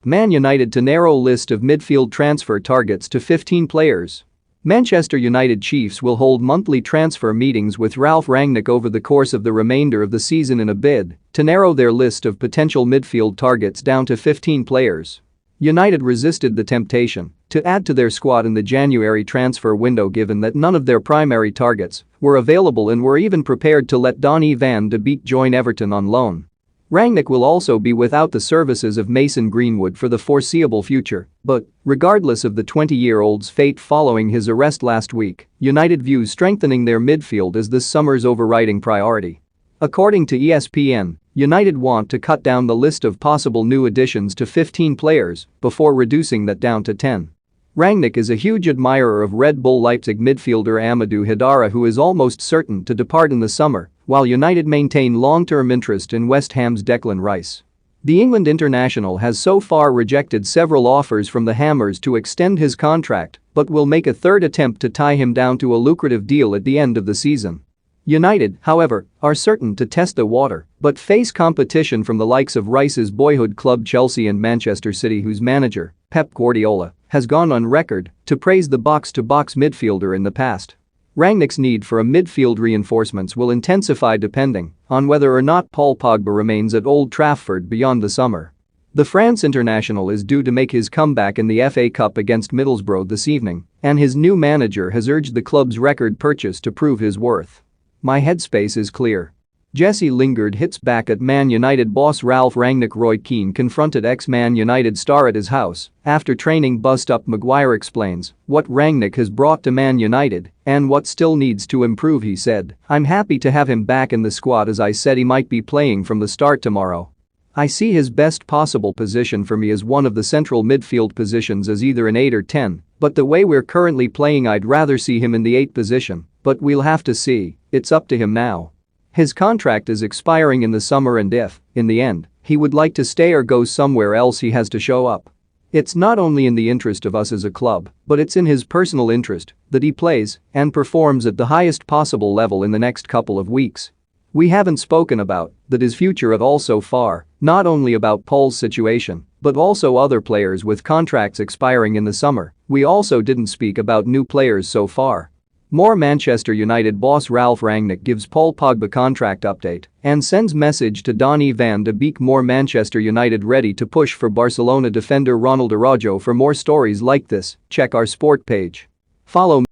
Man United to narrow list of midfield transfer targets to 15 players. Manchester United chiefs will hold monthly transfer meetings with Ralf Rangnick over the course of the remainder of the season in a bid to narrow their list of potential midfield targets down to 15 players. United resisted the temptation to add to their squad in the January transfer window given that none of their primary targets were available and were even prepared to let Donny van de Beek join Everton on loan. Rangnick will also be without the services of Mason Greenwood for the foreseeable future, but, regardless of the 20-year-old's fate following his arrest last week, United views strengthening their midfield as this summer's overriding priority. According to ESPN, United want to cut down the list of possible new additions to 15 players before reducing that down to 10. Rangnick is a huge admirer of Red Bull Leipzig midfielder Amadou Haidara, who is almost certain to depart in the summer, while United maintain long-term interest in West Ham's Declan Rice. The England international has so far rejected several offers from the Hammers to extend his contract but will make a third attempt to tie him down to a lucrative deal at the end of the season. United, however, are certain to test the water but face competition from the likes of Rice's boyhood club Chelsea and Manchester City, whose manager, Pep Guardiola, has gone on record to praise the box-to-box midfielder in the past. Rangnick's need for a midfield reinforcements will intensify depending on whether or not Paul Pogba remains at Old Trafford beyond the summer. The France international is due to make his comeback in the FA Cup against Middlesbrough this evening, and his new manager has urged the club's record purchase to prove his worth. My headspace is clear. Jesse Lingard hits back at Man United boss Ralf Rangnick. Roy Keane confronted ex-Man United star at his house after training bust-up. Maguire explains what Rangnick has brought to Man United and what still needs to improve. He said, "I'm happy to have him back in the squad, as I said he might be playing from the start tomorrow. I see his best possible position for me as one of the central midfield positions as either an 8 or 10, but the way we're currently playing I'd rather see him in the 8 position, but we'll have to see, it's up to him now." His contract is expiring in the summer, and if, in the end, he would like to stay or go somewhere else, he has to show up. It's not only in the interest of us as a club, but it's in his personal interest that he plays and performs at the highest possible level in the next couple of weeks. We haven't spoken about that his future at all so far, not only about Paul's situation, but also other players with contracts expiring in the summer. We also didn't speak about new players so far. More Manchester United boss Ralf Rangnick gives Paul Pogba contract update and sends message to Donny van de Beek. More Manchester United ready to push for Barcelona defender Ronald Araujo. For more stories like this, check our sport page. Follow